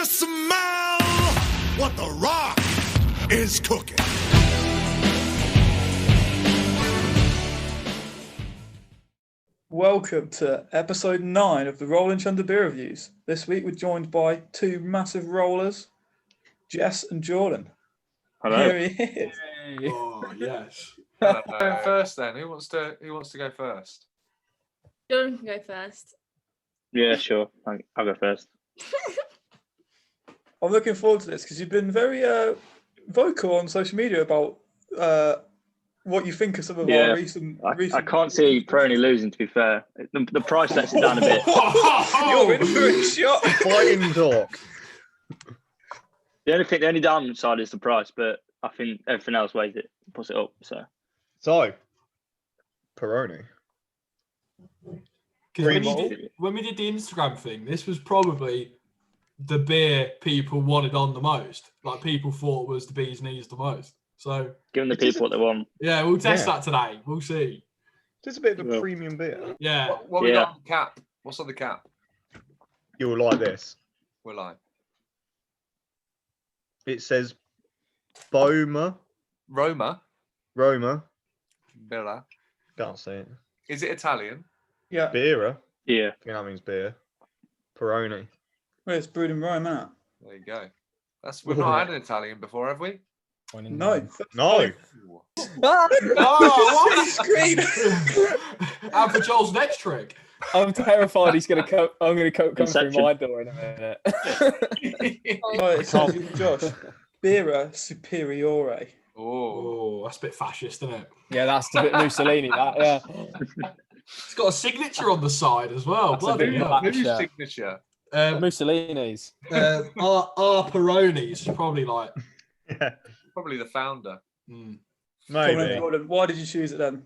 smell what the Rock is cooking? Welcome to episode 9 of the Roll & Chunder Beer Reviews. This week we're joined by two massive rollers, Jess and Jordan. Hello. Here he is. Oh yes. Go first then. Who wants to go first? Jordan can go first. Yeah, sure. I'll go first. I'm looking forward to this because you've been very vocal on social media about what you think of some of our recent. I can't see Peroni losing, to be fair. The price lets it down a bit. You're in for a shot. Fighting talk. The only downside is the price, but I think everything else puts it up. So, Peroni. When we did the Instagram thing, this was probably the beer people wanted on the most. Like people thought was the bee's knees the most. So giving the people what they want. Yeah, we'll test that today. We'll see. Just a bit of a premium beer. Yeah. What we got on the cap? What's on the cap? You'll like this. Will I? It says Roma. Roma. Can't say it. Is it Italian? Yeah. Beera. Yeah. I think that means beer. Peroni. Well, it's brewed in Rome, isn't it? There you go. We've not had an Italian before, have we? No. No. Oh, what? Screen. And for Joel's next trick. I'm terrified he's going to come. I'm going to come through Inception. my door in a minute. No, it says, Josh, Beera Superiore. Oh, That's a bit fascist, isn't it? Yeah, that's a bit Mussolini. That, yeah. It's got a signature on the side as well. That's a Bloody bit hell. whose Yeah. signature? Mussolini's. Our Peroni's probably like. Yeah. Probably the founder. Maybe. Jordan, why did you choose it then?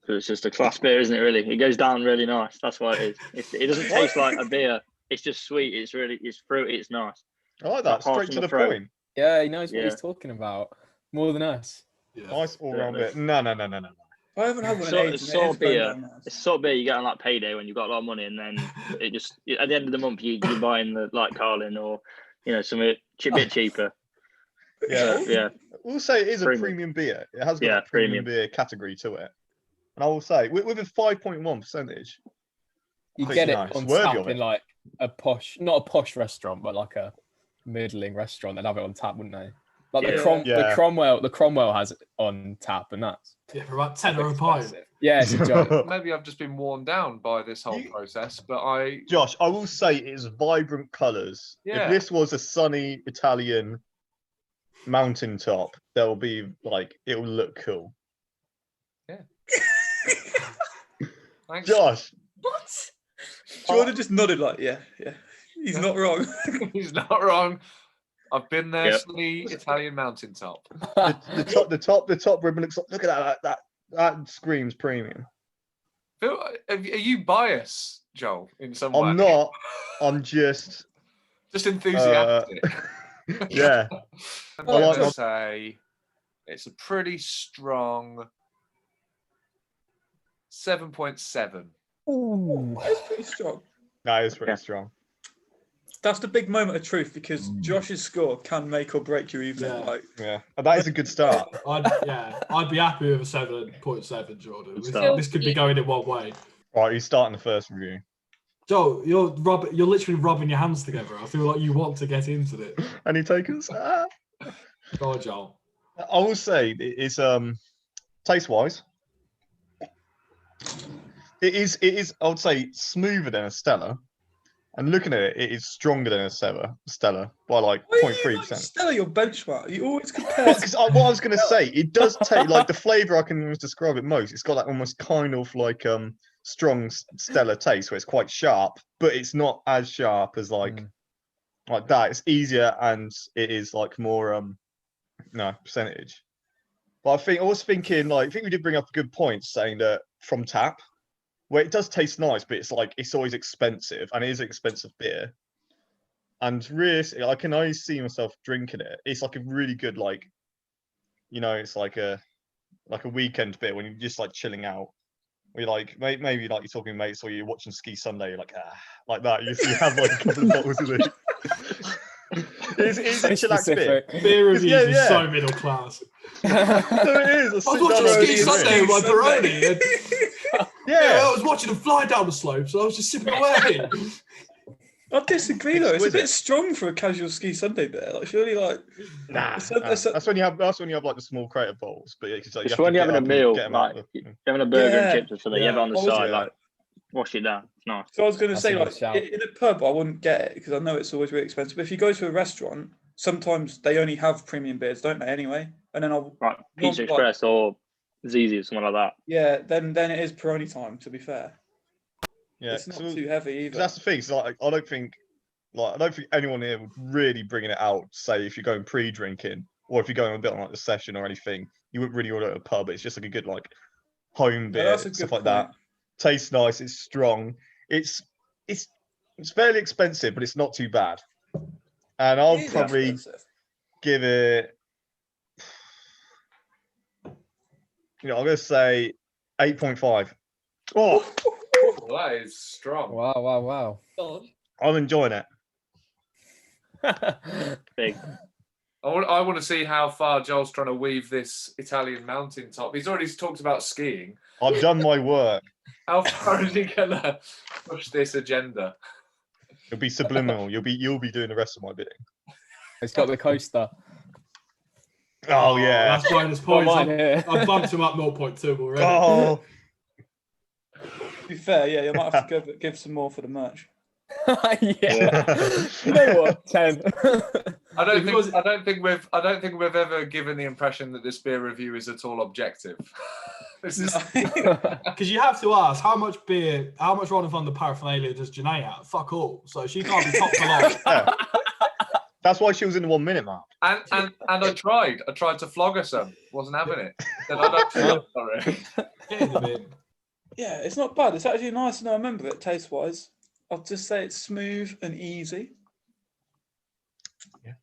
So it's just a class beer, isn't it? Really, it goes down really nice. That's why it is. It doesn't taste like a beer. It's just sweet. It's fruity. It's nice. I like that. Like Straight to the throat. point. Yeah, he knows what he's talking about more than us. Yeah. Nice all-round beer. No. I haven't had one in It's ages. sort and of it is beer. very nice. It's sort of beer you get on like payday when you've got a lot of money, and then it just at the end of the month you're buying the like Carlin or something a bit cheaper. Yeah. So, yeah. We'll say it is a Premium. premium beer. It has got a premium beer category to it. And I will say, with a 5.1 percentage, You think get it nice. on Worthy tap of it. in like a posh, not a posh restaurant, but like a middling restaurant. They'd have it on tap, wouldn't they? Like the Cromwell has it on tap, and that's For about 10 or a pint. yeah, it's a joke. Maybe I've just been worn down by this whole process, but Josh, I will say it is vibrant colours. Yeah. If this was a sunny Italian mountaintop, there'll be it'll look cool. thanks. Josh, What? Jordan just nodded like, yeah. He's not wrong. He's not wrong. I've been there, Yep. sunny Italian mountaintop. the top ribbon looks. Look at that screams premium. Phil, are you biased, Joel, in some way? I'm not. I'm just. Just enthusiastic. Yeah. I'm I like going to my- say it's a pretty strong 7.7. Ooh. That's pretty strong. That is pretty strong. That's the big moment of truth because Josh's score can make or break your evening. Yeah. Like, And that is a good start. I'd be happy with a 7.7, Jordan. start. This could be going in one way. Right, he's starting the first review. Joel, you're literally rubbing your hands together. I feel like you want to get into it. Any takers? Go on, Joel. I will say it's taste wise. It is. I would say smoother than a Stella, and looking at it, it is stronger than a Stella by like why are you 0.3%. like Stella your benchmark? You always compare. Because what I was going to say, it does take like the flavour I can almost describe it most. It's got that almost kind of like strong Stella taste where it's quite sharp, but it's not as sharp as like that. It's easier and it is like more percentage. But I was thinking I think we did bring up a good point saying that from tap, where it does taste nice, but it's always expensive and it is an expensive beer. And really, I can only see myself drinking it. It's like a really good it's like a weekend beer when you're just like chilling out. Or you're like maybe like you're talking to mates or you're watching Ski Sunday, you're like that. You have like a couple of bottles of it. It's a So chillax beer. specific. Beer reviews Yeah, are yeah. so middle class. No, it is. I was watching Ski Sunday with my Peroni. And, Yeah. I was watching them fly down the slopes. And I was just sipping away. I disagree though. It's a Exquisite. bit strong for a casual ski Sunday beer. Like surely, like Nah, It's a- that's when you have like the small crater bowls. But it's like It's you have when to you're get having a up and meal, get 'em out like of the- you're having a burger Yeah. and chips or something. You have it on the I was- side, yeah. like wash it down. It's nice. So I was going to That's say, a good like, shout. in a pub, I wouldn't get it because I know it's always really expensive. But if you go to a restaurant, sometimes they only have premium beers, don't they? Anyway, and then I'll Right, Pizza like- Express or ZZ or something like that. yeah, then it is Peroni time. To be fair, Yeah, it's not so- too heavy 'cause either. that's the thing. So like, I don't think anyone here would really bringing it out. Say if you're going pre-drinking or if you're going a bit on like the session or anything, you wouldn't really order at a pub. It's just like a good like home Yeah, beer, that's a good stuff like point. that. Tastes nice. It's strong. It's fairly expensive, but it's not too bad. And I'll It is probably expensive. give it. I'm gonna say 8.5. Oh, That is strong. Wow. God. I'm enjoying it. Big. I want to see how far Joel's trying to weave this Italian mountaintop. He's already talked about skiing. I've done my work. How far is he gonna push this agenda? It'll be subliminal. You'll be doing the rest of my bidding. It's got the coaster. Oh yeah. That's bonus Got points. mine here. I've bumped him up 0.2 already. Oh, To be fair, yeah, you might have to give some more for the merch. Yeah. You know what? 10. I don't Because- think we've ever given the impression that this beer review is at all objective. This is Because you have to ask, how much Ron and Thunder paraphernalia does Janae have? Fuck all. So she can't be top for long. yeah. That's why she was in the 1 minute mark. and I tried to flog her some. Wasn't having it. Said, I don't feel sorry. Get in the bin. Yeah, it's not bad. It's actually nice, and I remember it taste wise. I'll just say it's smooth and easy. Yeah.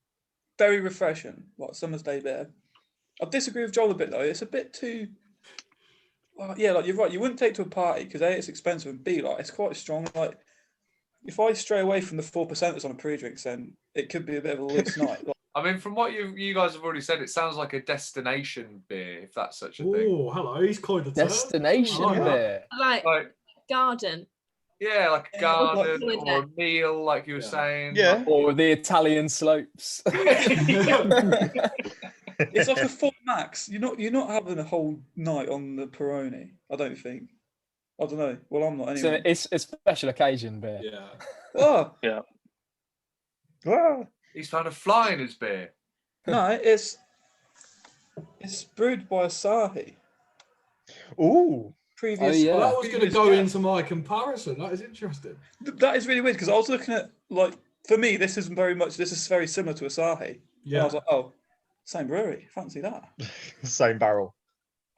Very refreshing, like summer's day beer. I disagree with Joel a bit though. It's a bit too. Well, yeah, like you're right. You wouldn't take to a party because A, it's expensive, and B, like it's quite strong. Like if I stray away from the 4% on a pre-drinks, then it could be a bit of a loose night. Like, I mean, from what you guys have already said, it sounds like a destination beer, if that's such a thing. Oh, hello. He's coined a term. Destination I like that. there. Like Like, garden. yeah, like a Yeah, I would like- garden or a meal, like you were saying. Yeah. Or the Italian slopes. it's like a full max. You're not having a whole night on the Peroni. I don't think. I don't know. Well, I'm not So anyway. it's a special occasion beer. Yeah. Oh Ah. He's found a fly in his beer. no, it's brewed by Asahi. Ooh. Previous. Oh, yeah. Well, that was going to previous go guest. into my comparison. That is interesting. That is really weird because I was looking at like for me this is very similar to Asahi. And Yeah. I was like, oh, same brewery. Fancy that. Same barrel.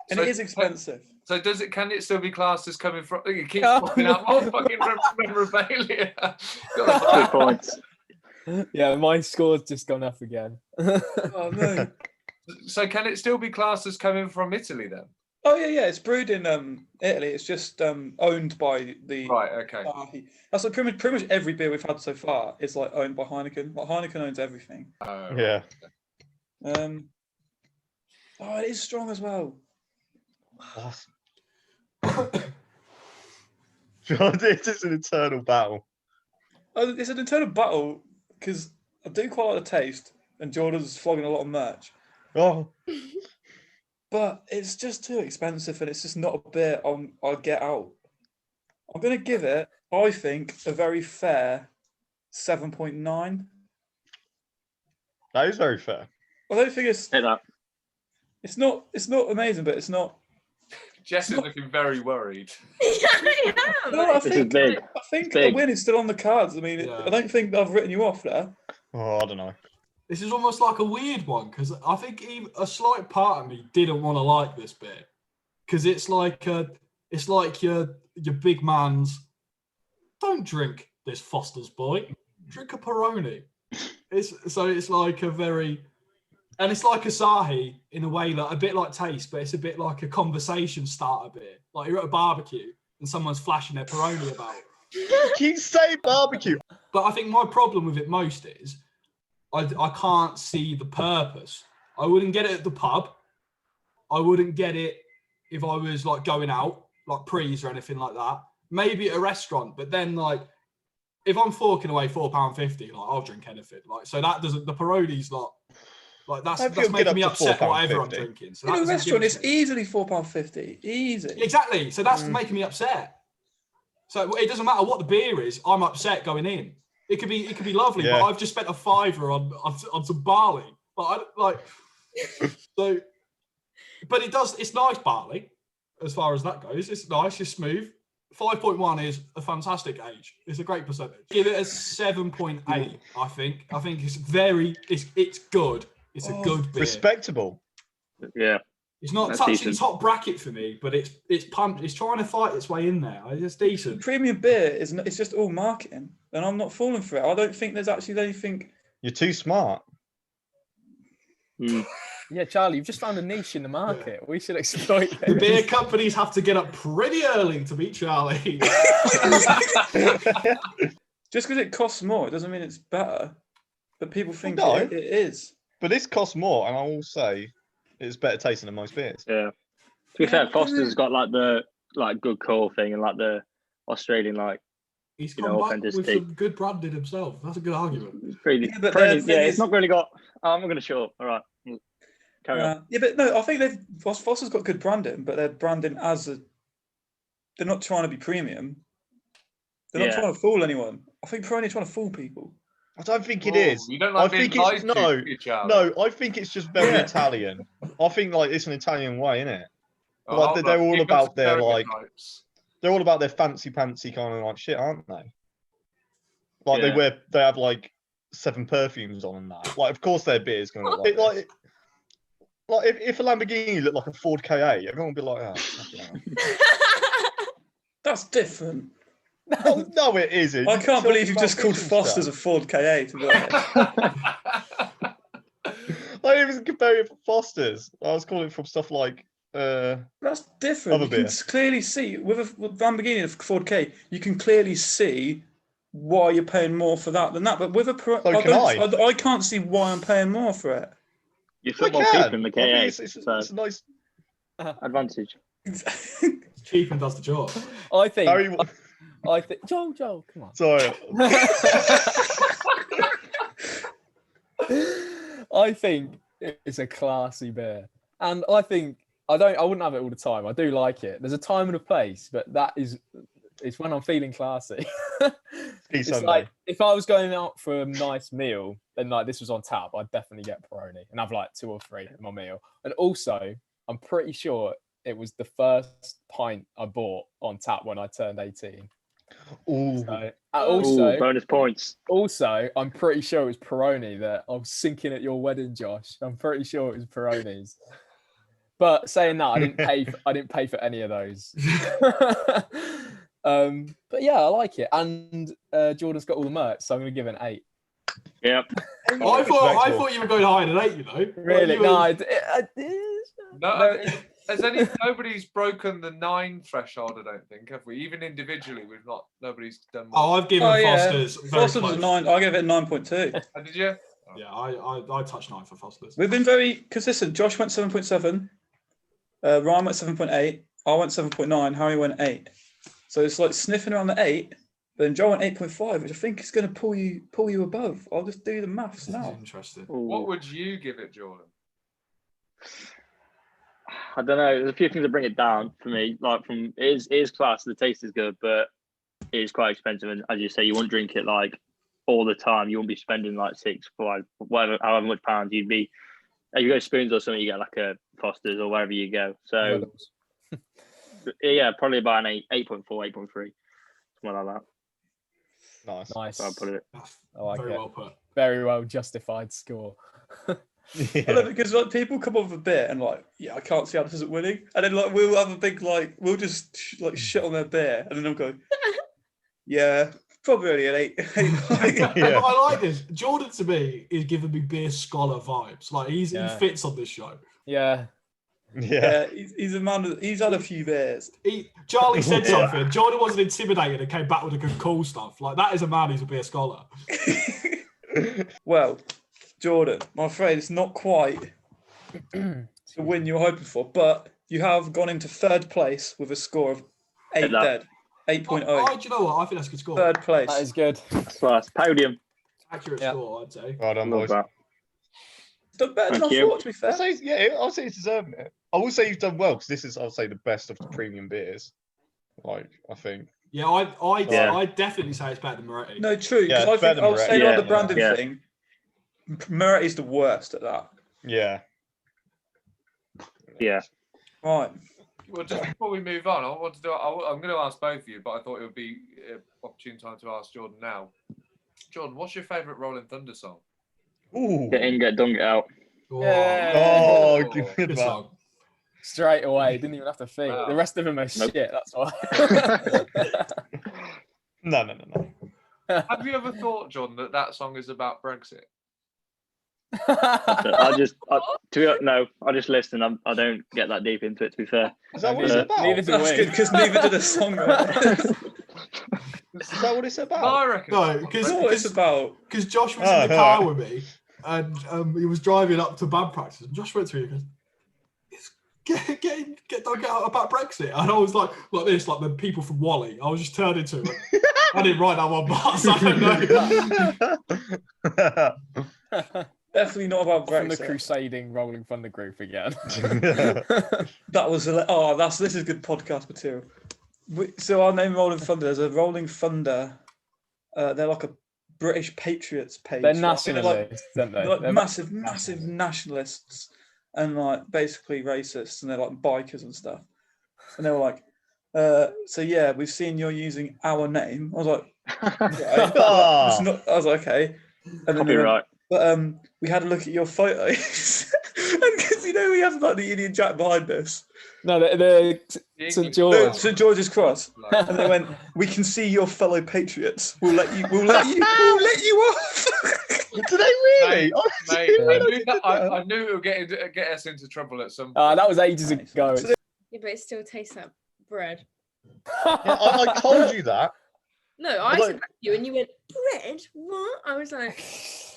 And So- it is expensive. So can it still be classed as coming from? It keeps Oh, popping up. no. Oh, fucking memorabilia. Good points. Yeah, my score's just gone up again. Oh no. So can it still be classed as coming from Italy then? Oh yeah. It's brewed in Italy. It's just owned by the Right. Okay. Asahi. That's like pretty much every beer we've had so far is like owned by Heineken. Like Heineken owns everything. Yeah. Oh, it is strong as well. It's just an eternal battle. Oh, it's an internal battle because I do quite like the taste, and Jordan's flogging a lot of merch. Oh, But it's just too expensive, and it's just not a beer I'll get out. I'm going to give it, I think, a very fair 7.9. that is very fair. I don't think Hit that. it's not amazing, but it's not. Jess is looking very worried. I am. No, I This is think big. I think It's the big. win is still on the cards. I mean, Yeah. I don't think I've written you off there. Oh, I don't know. This is almost like a weird one because I think even a slight part of me didn't want to like this bit because it's like your big man's. Don't drink this Foster's boy. Drink a Peroni. It's like a very, and it's like Asahi in a way that a bit like taste, but it's a bit like a conversation starter beer. Like you're at a barbecue and someone's flashing their Peroni about. Keep saying barbecue. But I think my problem with it most is I can't see the purpose. I wouldn't get it at the pub. I wouldn't get it if I was like going out, like prees or anything like that. Maybe at a restaurant, but then like if I'm forking away £4.50, like I'll drink anything. Like so that doesn't the Peroni's like that's making me upset whatever I'm drinking. So in a restaurant, it's easily £4.50. Easy. Exactly. So that's making me upset. So it doesn't matter what the beer is. I'm upset going in. It could be lovely, but I've just spent a £5 on some barley. So, but it's nice barley as far as that goes. It's nice, it's smooth. 5.1 is a fantastic age. It's a great percentage. Give it a 7.8. I think it's good. It's a good beer. Respectable. Yeah. It's not touching top bracket for me, but it's pumped. It's trying to fight its way in there. It's decent. Premium beer it's just all marketing, and I'm not falling for it. I don't think there's actually anything. You're too smart. Yeah, Charlie, you've just found a niche in the market. We should exploit it. The beer companies have to get up pretty early to beat Charlie. Just because it costs more, it doesn't mean it's better. But people think it is. But this costs more, and I will say it's better tasting than most beers. Yeah. To be fair, Foster's got like the good core thing and like the Australian He's come back with some good branding himself. That's a good argument. It's pretty, it's not really got. I'm not going to show up. All right. Carry on. Yeah, but no, I think Foster's got good branding, but they're branding they're not trying to be premium. They're not trying to fool anyone. I think Peroni's trying to fool people. I don't think it is. You don't like being lied to, no. I think it's just very Italian. I think it's an Italian way, isn't it? They're all about their they're all about their fancy pantsy kind of shit, aren't they? They have 7 perfumes on and that. Of course their beer's gonna look like if a Lamborghini looked like a Ford KA, everyone would be like, oh, fucking hell. That's different. No, it isn't. I can't believe you've just called Foster's a Ford KA, to be honest. I didn't even compare it for Foster's. I was calling it from stuff like that's different. You can clearly see with Lamborghini and Ford K, you can clearly see why you're paying more for that than that. But with I can't see why I'm paying more for it. You feel more cheap in the KA. It's a nice advantage. Cheap and does the job. I think. Joel, come on. Sorry. I think it's a classy beer, and I think I wouldn't have it all the time. I do like it. There's a time and a place, but it's when I'm feeling classy. It's like if I was going out for a nice meal, then this was on tap, I'd definitely get Peroni and have 2 or 3 in my meal. And also, I'm pretty sure it was the first pint I bought on tap when I turned 18. Ooh. Also, bonus points. Also, I'm pretty sure it was Peroni that I was sinking at your wedding, Josh. I'm pretty sure it was Peroni's. But saying that, I didn't pay for any of those. But yeah, I like it. And Jordan's got all the merch, so I'm going to give it an 8. Yep. I thought you were going higher than 8, you know. Really? Nobody's broken the 9 threshold, I don't think, have we? Even individually, nobody's done more. Oh, I've given Foster's. Foster's a 9. I gave it a 9.2. Did you? Yeah, I touched 9 for Foster's. We've been very consistent. Josh went 7.7. Ryan went 7.8. I went 7.9. Harry went 8. So it's sniffing around the 8. Then Joe went 8.5, which I think is going to pull you above. I'll just do the maths now. Interesting. What would you give it, Jordan? I don't know. There's a few things that bring it down for me. It is class. The taste is good, but it is quite expensive. And as you say, you won't drink it all the time. You won't be spending 6, 5, however much pounds you'd be. If you go to Spoons or something, you get a Foster's or wherever you go. So yeah, probably about an 8.4, 8.3, something like that. Nice. I'll put it. I like Very it. well put. Very well justified score. Yeah. I love it because people come up with a bit and I can't see how this isn't winning, and then we'll have a big we'll just shit on their beer, and then they'll go, yeah, probably only an 8. Yeah. I like this. Jordan to me is giving me beer scholar vibes. He fits on this show. Yeah. Yeah, he's a man. He's had a few beers. Charlie said something. Jordan wasn't intimidated and came back with the good cool stuff. That is a man who's a beer scholar. Well, Jordan, I'm afraid it's not quite the win you were hoping for, but you have gone into third place with a score of 8 that. dead. 8.0. Do you know what? I think that's a good score. Third place. That is good. That's class. Podium. Accurate Yeah. score, I'd say. Well done, Love boys. that. Done better than Thank I you. thought, to be I'll fair. say, I'll say he's deserving it. I will say you've done well because this is, I'll say, the best of the premium beers. Like, I think. Yeah, I Yeah. definitely say it's better than Moretti. No, true. Because Yeah, I it's better think I than was saying Moretti. on the branding Yeah. thing, Moretti's the worst at that. Yeah. Yeah. Right. Well, just before we move on, I'm going to ask both of you, but I thought it would be an opportune time to ask Jordan now. Jordan, what's your favourite Rolling Thunder song? Ooh. Get in, get done, get out. Yeah. Oh, Oh, good Good man. song. Straight away. Didn't even have to think. Wow. The rest of them are Nope. shit. That's why. No. Have you ever thought, Jordan, that song is about Brexit? I just listen. I don't get that deep into it. To be fair, Is that what it's about? Neither do That's we. good because neither did the songwriter. Is that what it's about? I reckon. No, it's because- That's what it's about. Because Josh was Oh, in the alright. car with me, and he was driving up to band practice, and Josh went to me and goes, get out about Brexit. And I was like this, like the people from Wally. I was just turning to it. I didn't write that one, but so I don't know. Definitely not about From the Brexit. crusading Rolling Thunder group again. That was this is good podcast material. So our name Rolling Thunder. There's a Rolling Thunder. They're like a British Patriots page. They're I think nationalists, aren't they? They're like They're massive nationalists and like basically racists, and they're like bikers and stuff. And they were like, so yeah, we've seen you're using our name. I was like, right. It's not, I was like, okay. And then they went, copyright. but we had a look at your photos, and because we have like the Union Jack behind us, No, the The St. English George. song. St George's Cross, Like, and they went, we can see your fellow patriots. We'll let you off. Do they really? mate, I knew it would get us into trouble at some point. That was ages Nice. ago. So Yeah, but it still tastes like bread. I told you that. No, I Although- said that to you and you went, bread? What? I was like,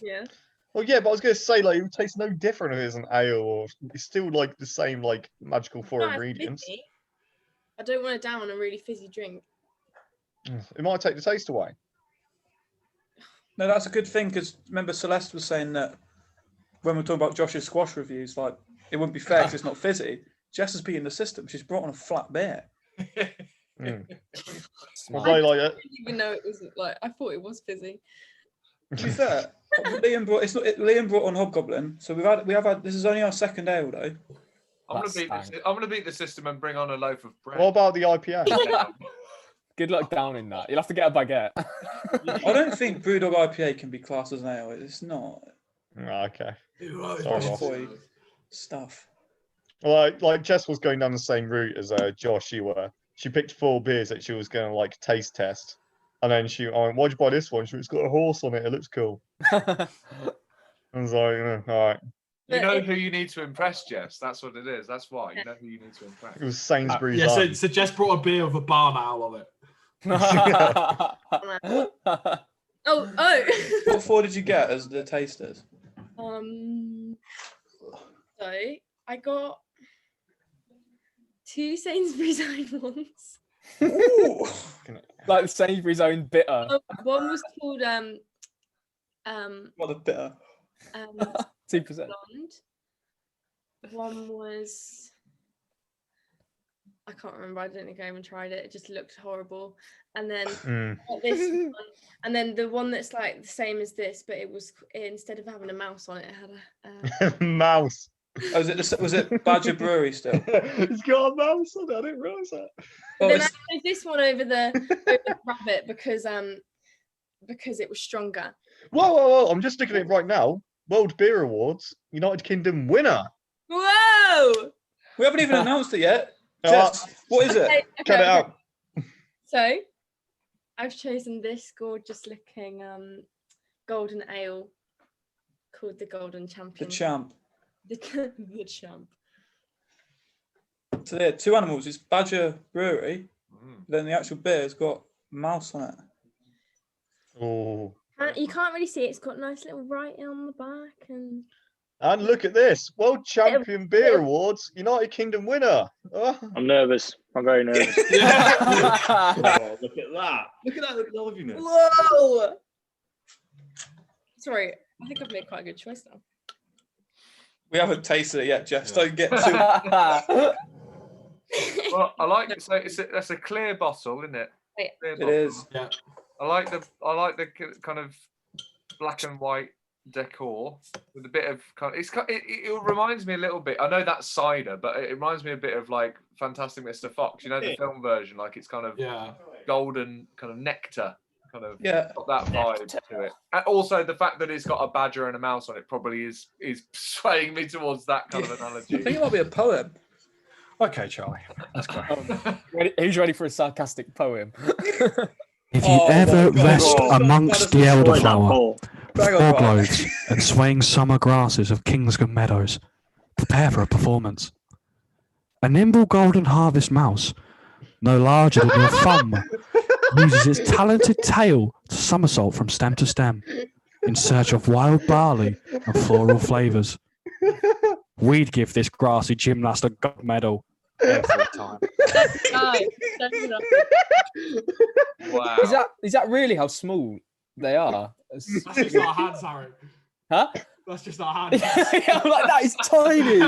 yeah. Well, yeah, but I was going to say, like, it would taste no different if it was an ale, or it's still like the same, like, magical four Not as ingredients. fizzy. I don't want to down a really fizzy drink. It might take the taste away. No, that's a good thing because remember Celeste was saying that when we're talking about Josh's squash reviews, like it wouldn't be fair because it's not fizzy. Jess has beaten the system. She's brought on a flat beer. Mm. Smart. Although, like, I didn't even know it wasn't like, I thought it was fizzy. To be fair, Liam brought on Hobgoblin, so we have had. This is only our second ale though. I'm gonna beat the system and bring on a loaf of bread. what about the IPA? Good luck down in that. You'll have to get a baguette. I don't think Brewdog IPA can be classed as an ale. It's not. Okay. Sorry, Sorry, Posh Ross. boy stuff. Well, like Jess was going down the same route as Josh. She picked 4 beers that she was going to like taste test, and then I went, "Why'd you buy this one?" She went, "It's got a horse on it. It looks cool." I was like, all right. You know who you need to impress, Jess. That's what it is. That's why you know who you need to impress. It was Sainsbury's. Yeah, Arms. so Jess brought a beer with a barn owl on it. Oh. What 4 did you get as the tasters? So I got 2 Sainsbury's own ones. Ooh. Like Sainsbury's own bitter. One was called What a bitter. 2%. blonde. One was, I can't remember. I don't think I even tried it. It just looked horrible. And then this one, and then the one that's like the same as this, but it was instead of having a mouse on it, it had a Mouse. Oh, was it Badger Brewery still? It's got a mouse on it. I didn't realise that. Oh, then I it's- chose this one over the rabbit because it was stronger. Whoa! I'm just looking at it right now. World Beer Awards, United Kingdom winner. Whoa! we haven't even announced it yet. Uh, Jess, what is it? Okay, Cut it out. So, I've chosen this gorgeous looking golden ale called the Golden The Champion. champ. The champ. So there, 2 animals. It's Badger Brewery. Mm. Then the actual beer's got mouse on it. Oh, You can't really see it. It's got nice little writing on the back, and look at this. World Champion Beer Awards, United Kingdom winner. Oh. I'm nervous. I'm very nervous. Oh, look at that. Look at that liveliness. whoa! Sorry, I think I've made quite a good choice now. We haven't tasted it yet, Jess. Yeah. Don't get too. Well, I like it. So that's a clear bottle, isn't it? Yeah. Clear It bottle. is. Yeah. I like the kind of black and white decor with a bit of kind of, it reminds me a little bit. I know that's cider, but it reminds me a bit of like Fantastic Mr. Fox. You know, the film version, like it's kind of golden kind of nectar. Kind of got that vibe to it. And also the fact that it's got a badger and a mouse on it probably is swaying me towards that kind of analogy. I think it might be a poem. Okay, Charlie. Let's go. Who's ready for a sarcastic poem? If you ever rest amongst the elderflower, the foreglows and swaying summer grasses of Kingscombe Meadows, prepare for a performance. A nimble golden harvest mouse, no larger than your thumb, uses its talented tail to somersault from stem to stem in search of wild barley and floral flavours. We'd give this grassy gymnast a gold medal every time. Wow. Is that really how small they are? That's just our hands, Harry. Huh? That's just our hands. Yeah, I'm like, that is tiny.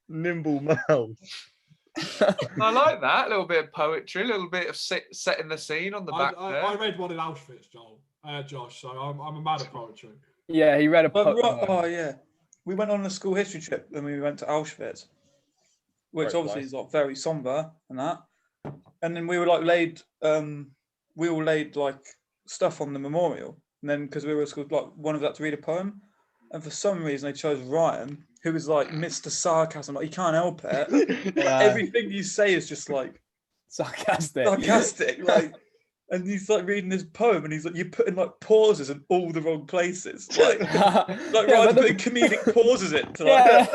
Nimble mouse. I like that. A little bit of poetry, a little bit of setting the scene on the back there. I read one in Auschwitz, Josh, so I'm a man of poetry. Yeah, he read a But, poem. oh yeah, we went on a school history trip when we went to Auschwitz, which obviously is like very somber and that. And then we were like we all laid like stuff on the memorial, and then because we were at school, like one of us had to read a poem, and for some reason they chose Ryan, who was like Mr. Sarcasm, like he can't help it. Yeah. Everything you say is just like Sarcastic. like. And he's like reading his poem, and he's like, you're putting like pauses in all the wrong places. Like Ryan's putting comedic pauses in. To, like,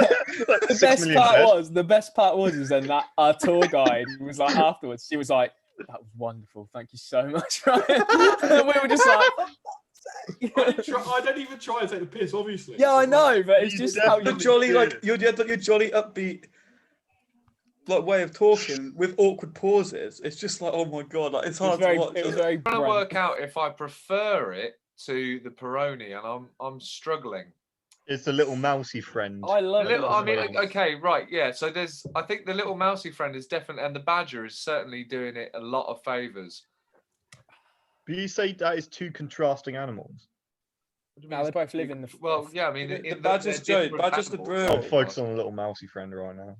like the best part was is then that our tour guide was like afterwards, she was like, that was wonderful, thank you so much, Ryan. And we were just like, I don't even try to take the piss, obviously. yeah, I know, but it's just how the you jolly, like your jolly upbeat like way of talking with awkward pauses. It's just like, oh my god, like it's hard to watch. It was very I'm trying to work out if I prefer it to the Peroni, and I'm struggling. It's a little mousy friend. I love it. I mean, okay, right, yeah. So I think the little mousy friend is definitely, and the badger is certainly doing it a lot of favors. But you say that is two contrasting animals. No, they both live in the. Well, yeah, I mean, the badger's Joe, badger's the brewer. I'll focus on the little mousy friend right now.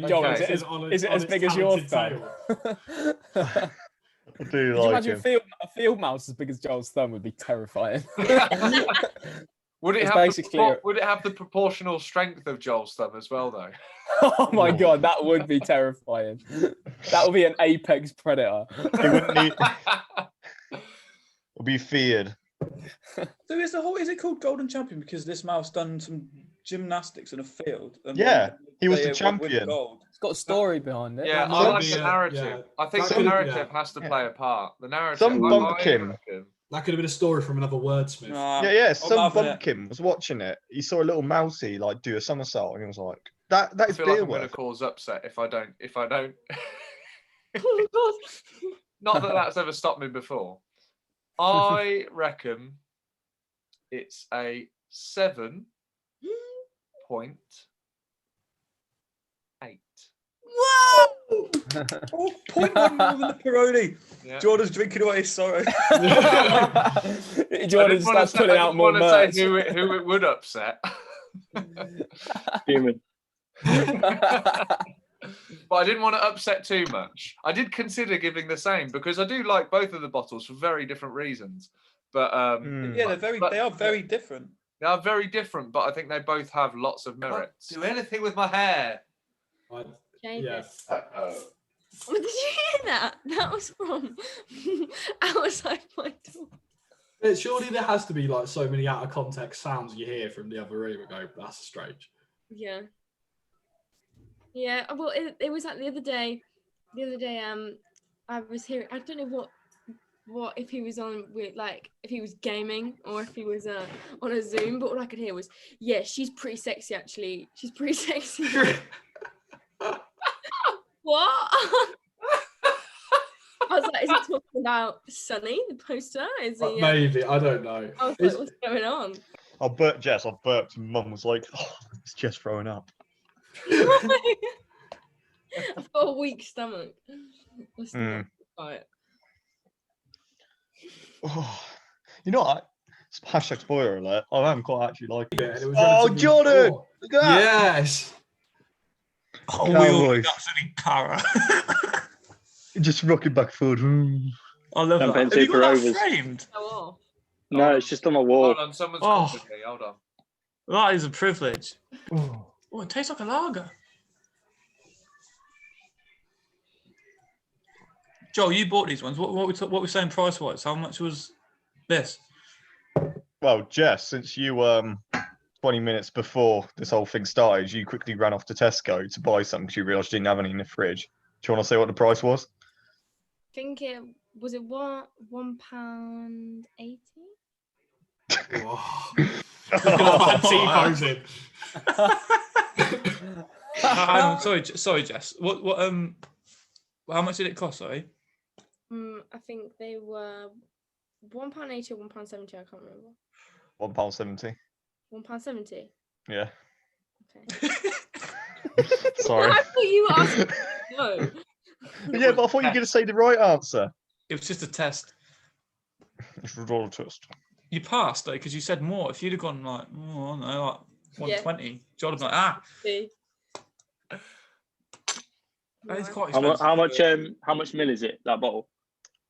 Joel, Okay. is it as big as your thumb? I do Could you like imagine him. a field mouse as big as Joel's thumb would be terrifying. Would it It's have basically would it have the proportional strength of Joel's thumb as well, though? Oh my god, that would be terrifying. That would be an apex predator. He wouldn't need. Will be feared. So is it called Golden Champion because this mouse done some gymnastics in a field? And Yeah, he was the with champion. gold. It's got a story behind it. Yeah, That I might like be the a- narrative. yeah. I think That the could- narrative yeah. has to play a part. The narrative. Some I bumpkin. reckon. That could have been a story from another wordsmith. Nah, Yeah, I'm some having it. bumpkin was watching it. He saw a little mousey like do a somersault, and he was like, "That I is feel like beer I'm going to worth." cause upset if I don't. Oh god. Not that that's ever stopped me before. I reckon it's a 7.8. Whoa! Oh, 0.1 more than the Peroni. Yeah. Jordan's drinking away his sorrow. Jordan starts putting out more merch. Say who it would upset. Human. But I didn't want to upset too much. I did consider giving the same because I do like both of the bottles for very different reasons. But Yeah, they are very different. they are very different. But I think they both have lots of merits. Do anything with my hair. Davis. Uh-oh. Oh, did you hear that? That was from outside my door. Surely there has to be like so many out of context sounds you hear from the other room and go, that's strange. Yeah. Yeah. Well, it was like the other day. I was hearing. I don't know what if he was on with like if he was gaming or if he was on a Zoom. But all I could hear was, "Yeah, she's pretty sexy actually. She's pretty sexy." What? I was like, is he talking about Sunny, the poster? Is he? Maybe, I don't know. I was like, what's going on? I burped Jess. I burped, and Mum was like, "Oh, it's Jess throwing up." I've got a weak stomach. Let's not try it. Oh, you know what? Hashtag spoiler alert. I am quite actually liking it. It was Oh, relatively Jordan! poor. Look at that! Yes. Oh, we all Cowboys. absolutely para. Just rocking back forward. I love Don't that. Have pay you super got that overs. framed? Go off. No, it's just on my wall. Hold on, someone's Oh. calling me. Hold on. That is a privilege. Oh, it tastes like a lager. Joel, you bought these ones. What we saying price wise? How much was this? Well, Jess, since you 20 minutes before this whole thing started, you quickly ran off to Tesco to buy some because you realised you didn't have any in the fridge. Do you want to say what the price was? I think it was it £1.80. T-posing. Sorry, Jess. What how much did it cost? Sorry. I think they were £1.80 or £1.70. I can't remember. £1.70. £1.70. Yeah. Okay. Sorry. I thought you were asking. No. Yeah, but I thought you were going to say the right answer. It was just a test. It's a roll test. You passed though because you said more. If you'd have gone like, oh, I don't know, like 120, Joel would be like, See? that is quite How expensive. how much mil is it, that bottle?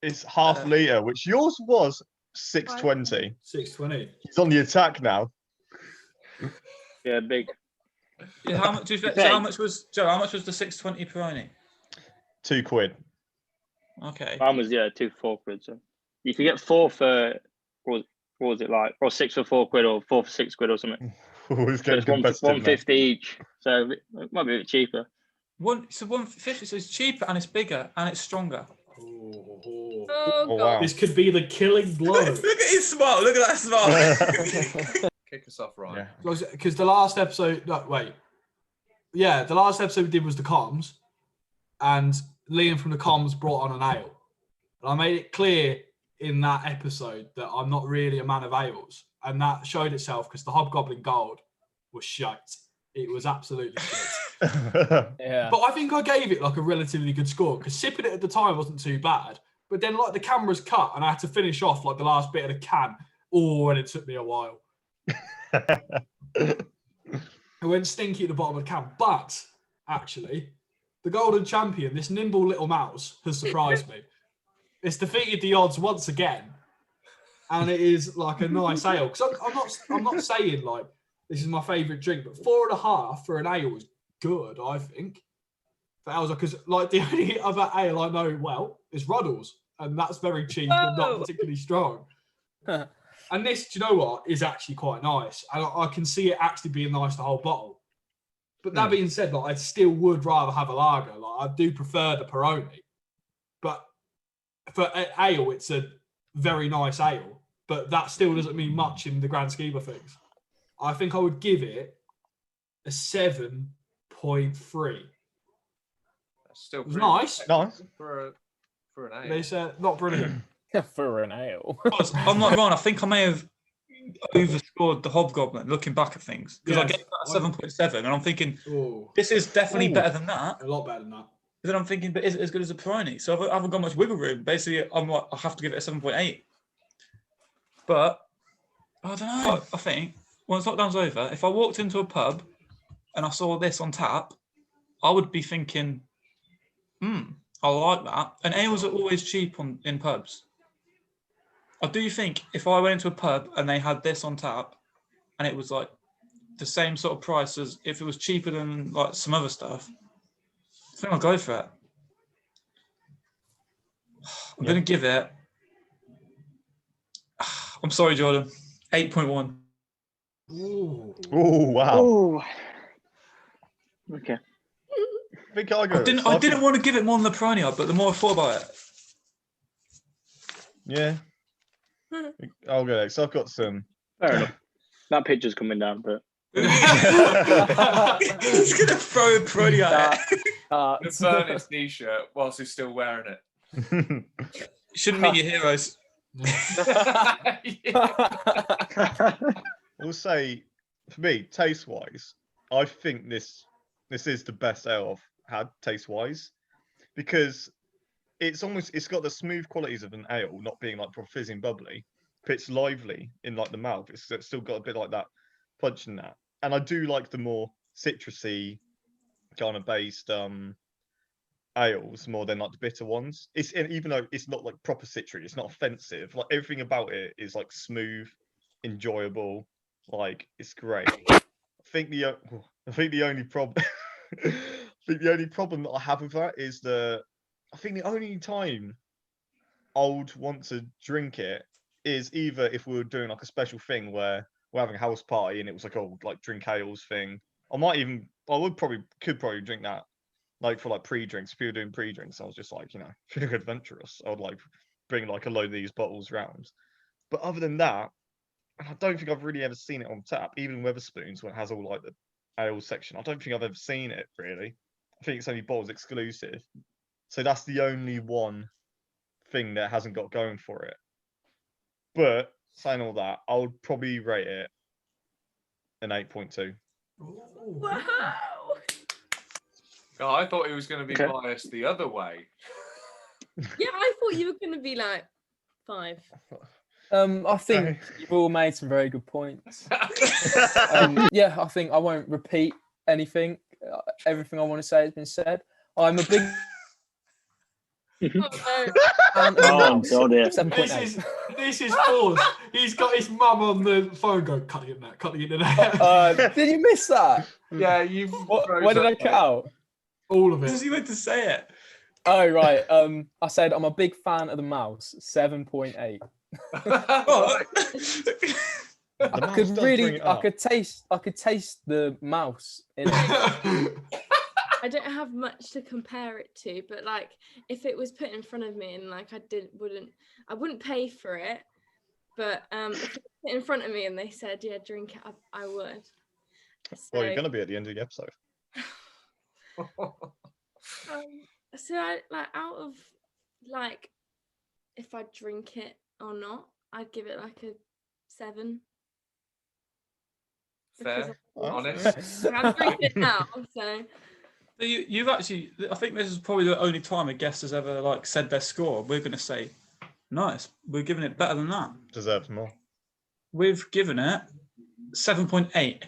It's half litre, which yours was 620. 620. He's on the attack now. Yeah, big. Yeah, how much? So how much was Joe? How much was the 620 Peroni? £2. Okay. Mine was 2 for £4. So you could get 4 for what was it like, or 6 for £4 or 4 for £6 or something. It's So getting it's competitive 150 each. So it might be a bit cheaper. 150, so it's cheaper and it's bigger and it's stronger. Oh, Oh, God. wow. This could be the killing blow. Look at his smile. Look at that smile. Kick us off, Ryan. Because the last episode, the last episode we did was the comms, and Liam from the comms brought on an ale. And I made it clear in that episode that I'm not really a man of ales, and that showed itself because the Hobgoblin Gold was shite. It was absolutely shit. Yeah. But I think I gave it like a relatively good score because sipping it at the time wasn't too bad. But then like the camera's cut and I had to finish off like the last bit of the can. Oh, and it took me a while. It went stinky at the bottom of the can. But actually, the Golden Champion, this nimble little mouse, has surprised me. It's defeated the odds once again, and it is like a nice ale. Because I'm not saying like this is my favourite drink, but 4.5 for an ale is good, I think. Because like the only other ale I know well is Ruddles, and that's very cheap and not particularly strong. And this, do you know what, is actually quite nice. And I can see it actually being nice, the whole bottle. But that being said, like I still would rather have a lager. Like I do prefer the Peroni. But for ale, it's a very nice ale. But that still doesn't mean much in the grand scheme of things. I think I would give it a 7.3. That's still It was pretty nice. Nice. for an ale. They said not brilliant. For an ale. I'm not wrong. I think I may have overscored the Hobgoblin looking back at things because I Yes. gave that a 7.7 and I'm thinking Oh, this is definitely better than that. a lot better than that. But then I'm thinking, but is it as good as a Peroni? So I haven't got much wiggle room. Basically, I'm like, I have to give it a 7.8. But I don't know. I think once lockdown's over, if I walked into a pub and I saw this on tap, I would be thinking, I like that. And ales are always cheap in pubs. I do think if I went into a pub and they had this on tap and it was like the same sort of price as if it was cheaper than like some other stuff, I think I'll go for it. I'm going to give it, I'm sorry, Jordan, 8.1. Ooh. Oh, wow. Oh. Okay. I think I I didn't want to give it more than the Peroni, but the more I thought about it, Yeah. I'll go next. I've got some. Fair enough. That picture's coming down, but He's gonna throw a pretty at it. Gonna burn his t-shirt whilst he's still wearing it. You shouldn't meet your heroes. I'll say, for me, taste-wise, I think this is the best ale I've had taste-wise, because it's got the smooth qualities of an ale, not being like fizzy and bubbly, but it's lively in like the mouth. It's still got a bit like that punch in that, and I do like the more citrusy kind of based ales more than like the bitter ones. Even though it's not like proper citry, it's not offensive. Like everything about it is like smooth, enjoyable. Like it's great. I think the only problem, that I have with that is I think the only time I would want to drink it is either if we were doing like a special thing where we're having a house party and it was like drink ales thing. Could probably drink that like for like pre-drinks. If we were doing pre-drinks, I was just like, feeling adventurous. I would like bring like a load of these bottles round. But other than that, I don't think I've really ever seen it on tap. Even Wetherspoons, when it has all like the ale section, I don't think I've ever seen it really. I think it's only bottles exclusive. So that's the only one thing that hasn't got going for it. But saying all that, I would probably rate it an 8.2. Wow. Oh, I thought he was going to be biased the other way. Yeah, I thought you were going to be like 5. I think you've all made some very good points. Yeah, I think I won't repeat anything. Everything I want to say has been said. I'm a big oh dear. 7.8. This is forced. He's got his mum on the phone going, cut the internet. Did you miss that? Yeah, you've. When did I cut out? All of it. Because you went to say it. Oh right. I said I'm a big fan of the mouse. 7.8. I could taste the mouse in it. I don't have much to compare it to, but like if it was put in front of me and like I wouldn't pay for it, but if it was put in front of me and they said, yeah, drink it, I would. Well, you're gonna be at the end of the episode. So I like out of like if I drink it or not, I'd give it like a 7. Fair, honest. I'm drinking it now, so. You've actually, I think this is probably the only time a guest has ever like said their score. We're going to say, nice. We're giving it better than that. Deserves more. We've given it 7.8.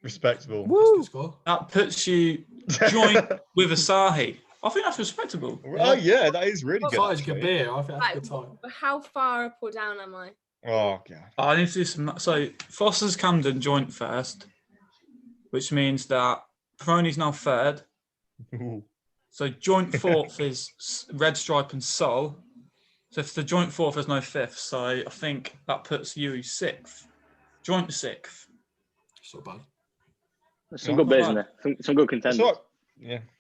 Respectable. Woo. That puts you joint with Asahi. I think that's respectable. Oh yeah, that is really good. It's good beer. I think that's a good time. But how far up or down am I? Oh god. I need to do some. So Foster's Camden joint first, which means that Peroni's now third. Ooh. So joint fourth is Red Stripe and Sol. So if the joint fourth, there's no fifth. So I think that puts you sixth. Joint sixth. So bad. There's some good beers in there. Some good contenders. Right.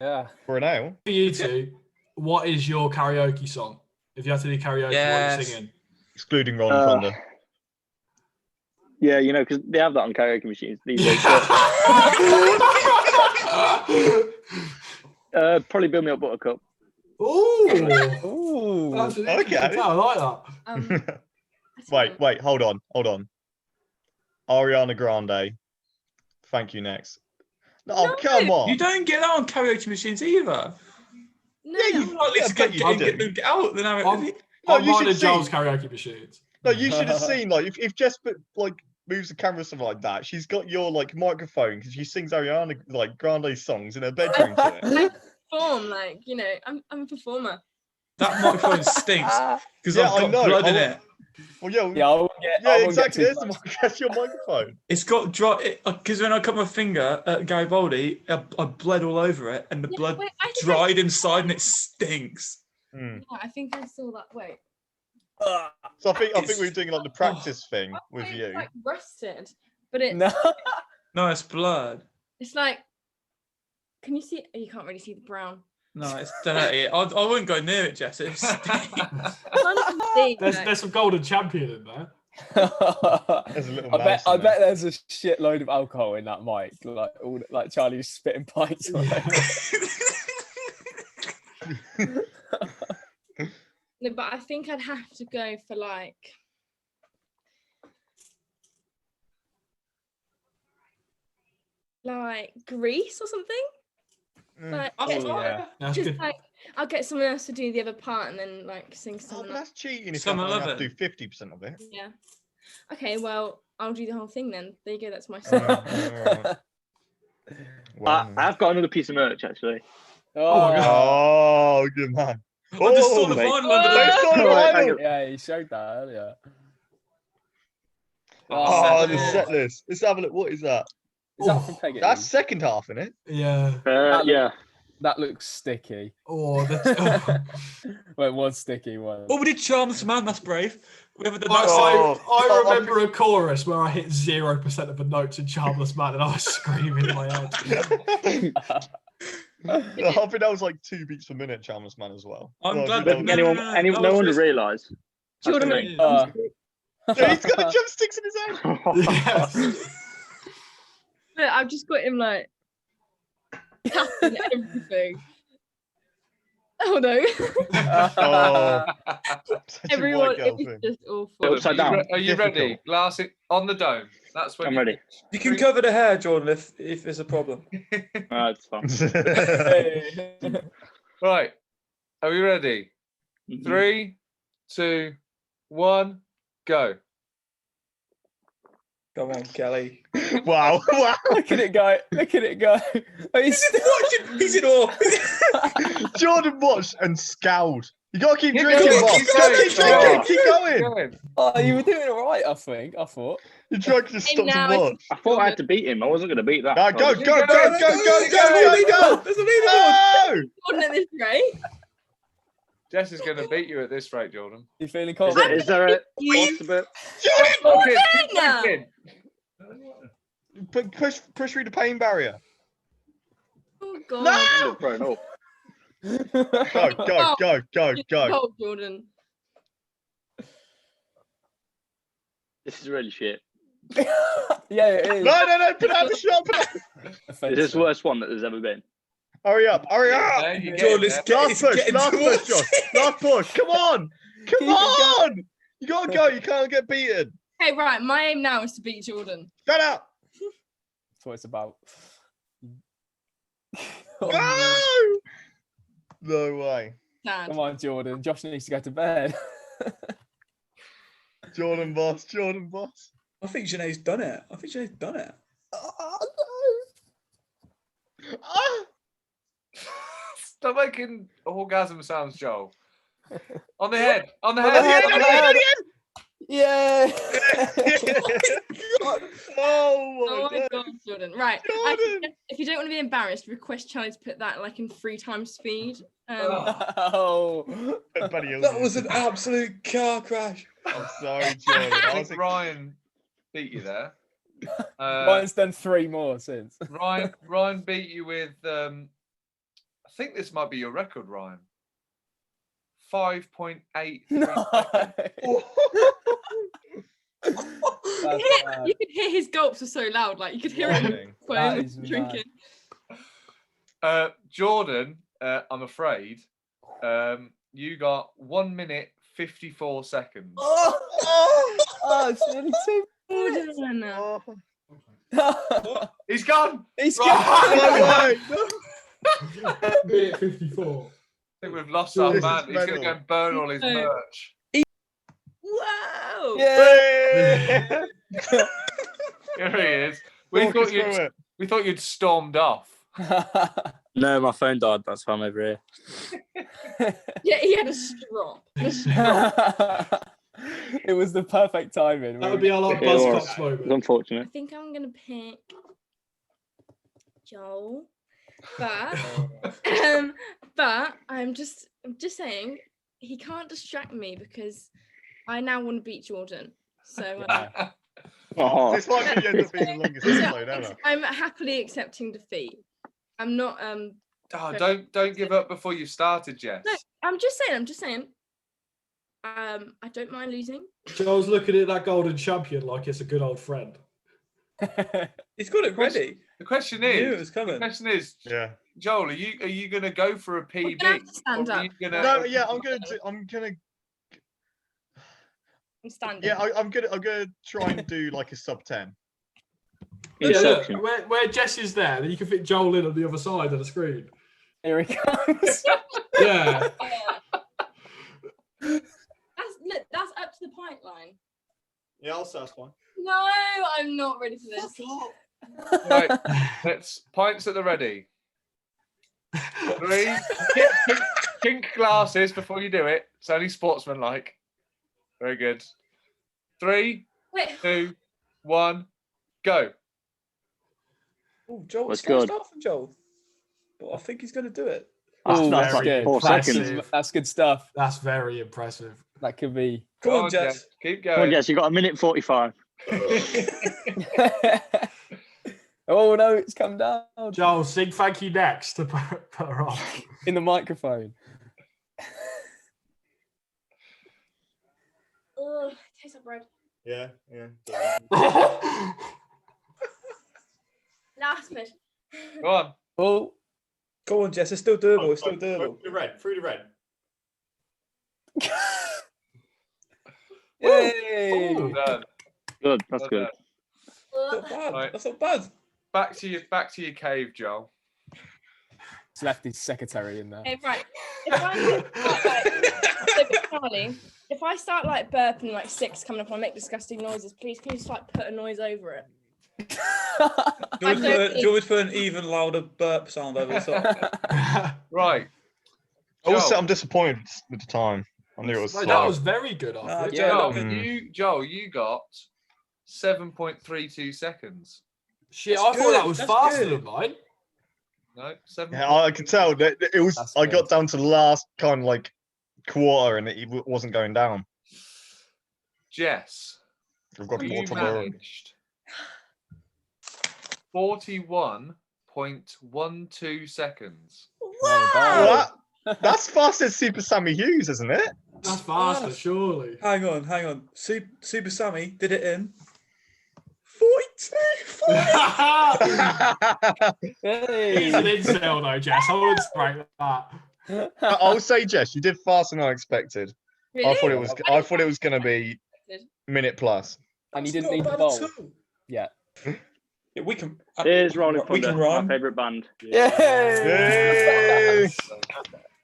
Yeah. For an ale. For you two, what is your karaoke song? If you have to do karaoke, what are you singing? Excluding Rolling Thunder. Yeah, because they have that on karaoke machines these days. Probably Build Me Up Buttercup. Ooh. Okay. I like that. Wait, hold on. Ariana Grande. Thank you, next. No, come on. You don't get that on karaoke machines either. No. Yeah, you like to get out. Then I'm mine and Joel's karaoke machines. No, you should have seen, like, if Jess moves the camera or something like that, she's got your, like, microphone because she sings Ariana, like, Grande songs in her bedroom to it. I perform, like, I'm a performer. That microphone stinks because I've got blood in it. Well, yeah, exactly. That's your microphone. It's got dry because when I cut my finger at Garibaldi, I bled all over it, and the blood dried inside, and it stinks. Yeah, I think I saw that. Wait. So I think we were doing like the practice thing with you. It's like rusted, but it's no, it's blood. It's like, can you see? You can't really see the brown. No, it's dirty. I wouldn't go near it, Jess. It's There's some golden champion in there. There's a little I mouse bet in there. there's a shitload of alcohol in that mic, like Charlie's spitting pints. On it. No, but I think I'd have to go for like Greece or something. Like, That's just good. like I'll get someone else to do the other part and then like sing Oh, someone but else. that's cheating if Some you of have to it. do 50% of it. Yeah. Okay, well, I'll do the whole thing then. There you go. That's my Oh, song. alright. Well, I've got another piece of merch actually. oh, good man. I just saw the mate. vinyl under They the. saw the Right, vinyl. Yeah, he showed that earlier. Oh, the Oh. set list. Let's have a look. What is that? Is that from Peggy? That's second half, isn't it? Yeah. Yeah. That looks sticky. Oh, Well, it was sticky one. Oh, we did Charmless Man. That's brave. We haven't done that. Oh. I remember a chorus where I hit 0% of the notes in Charmless Man and I was screaming in my head. I think that was like 2 beats per minute, Charmless Man as well. I'm Oh, glad good. that Anyone that no was one would just- realise. Jordan, That's me. Yeah, he's got the drumsticks in his hand. Yes. look, I've just got him like tapping everything. Oh no! Oh, such Everyone, a white girl it's thing. just awful. Upside down. Are you ready? Difficult. Glass it on the dome. That's when I'm ready. You can cover the hair, Jordan, if there's a problem. It's fine. Hey. Right. Are we ready? Mhm. 3, 2, 1, go. Come on, Kelly. Wow, wow. Look at it go. Look at it go. Oh, he's still... Watching. He's in awe. Jordan watched and scowled. You gotta keep Keep drinking, going, boss. keep Gotta going. keep drinking. Oh. Keep going. Going. Oh, you were doing all right, I think. I thought. You tried to stop now to it's- watch. I thought I had to beat him. I wasn't going to beat that. Go, go, Keep go, go, going. go, go, go, go. There's a leaderboard. No! Jordan at this rate. Jess is going to beat you at this rate, Jordan. You feeling Is confident? there, is there a You- what's the bit? Okay, there keep now. drinking. Push through the pain barrier. Oh god. No! Look, bro, no. Go. Oh, Jordan. This is really shit. Yeah, it is. No, put out the shot. Put it- This is the worst one that there's ever been. Hurry up. There you go. Jordan, There. Last push, Josh. Last push. Come on. Come Keep it on. You gotta go. You can't get beaten. Okay, right. My aim now is to beat Jordan. Shut up. That's what it's about. No. No way. Sad. Come on, Jordan. Josh needs to go to bed. Jordan boss. I think Janae's done it. Ah. Stop making orgasm sounds, Joel. On the head. On the On head. the head. Yeah. Oh my god, Jordan. Right. Jordan. Actually, if you don't want to be embarrassed, request Charlie to put that like in 3 times speed. Oh. That was an absolute car crash. I'm sorry, Jordan. I think Ryan beat you there. Ryan's done 3 more since. Ryan beat you with I think this might be your record, Ryan. 5.83 seconds. You could hear his gulps were so loud, like you could hear him Lightning. That when is mad. drinking. Jordan, I'm afraid, you got 1 minute 54 seconds. Oh, it's nearly 2 Jordan. minutes. He's gone. He's Right. No way. Minute 54. I think we've lost our This man. is He's going to mental. go and burn all his merch. Wow. Yeah. Here he is. We Talk us through thought it. you'd stormed off. No, my phone died. That's why I'm over here. Yeah, he had a strop. It was the perfect timing. That would be our like It was. Buzzcocks It's moment. I unfortunate. think I'm gonna pick Joel, but I'm just saying he can't distract me because I now want to beat Jordan. So Oh, This might be end up being the longest episode ever. I'm happily accepting defeat. I'm not Oh, don't give up before you started, Jess. No, I'm just saying. I don't mind losing. Joel's looking at that golden champion like it's a good old friend. He's got it ready. The question He knew it is, was coming. yeah. Joel, are you gonna go for a PB? gonna have to stand Or are up. you gonna- No, yeah, I'm gonna. I'm standing. Yeah, I'm gonna try and do like a sub 10. Yeah, look, Inception. where Jess is there, then you can fit Joel in on the other side of the screen. Here he comes. Yeah. That's up to the pint line. Yeah, I'll say that's fine. No, I'm not ready for this. Right, let's pints at the ready. 3. Kink glasses before you do it. It's only sportsmanlike. Very good. 3, Wait. 2, 1, go. Oh, Joel, That's it's good good. start from Joel. But I think he's going to do it. Oh, That's that's like good. 4 seconds. That's good stuff. That's very impressive. That could be. Come on, Jess. Keep Come on, going. Jess, you got a minute 45. Oh no, it's come down Joel, sing thank you next to put her on. in the microphone. Ugh, tastes like bread. Yeah, yeah. Last bit. Go on. Oh, Go on, Jess. It's still doable. It's still doable. Through the red. yay! Well done. Good, that's Well good. done. Not bad. Right. That's not bad. Back to your cave, Joel. He's left his secretary in there. Okay, right. If I start like burping like 6 coming up and I make disgusting noises, please can you just like put a noise over it? Do you want me to put an even louder burp sound over the top? Right. Also, Joel. I'm disappointed with the time. I knew it was No, slow. that was very good. I No, think. Joel, Joel, you got 7.32 seconds. Shit, That's I thought that good, was that's faster good. than mine. No, 7. Yeah, I could tell that it was. That's I got good. down to the last kind of like quarter, and it wasn't going down. Jess, I've got you more to learn. managed 41.12 seconds. Well, that's faster than Super Sammy Hughes, isn't it? That's faster, surely. Hang on. Super Sammy did it in 42. He's an incel though, Jess. I wouldn't break that. I'll say, Jess, you did faster than I expected. Really? I thought it was going to be minute plus. And you That's didn't not need the bad bowl. at all. Yeah. Yeah, we can. Here's Rolling We Thunder, can my rhyme. favourite band. Yay!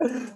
Yay!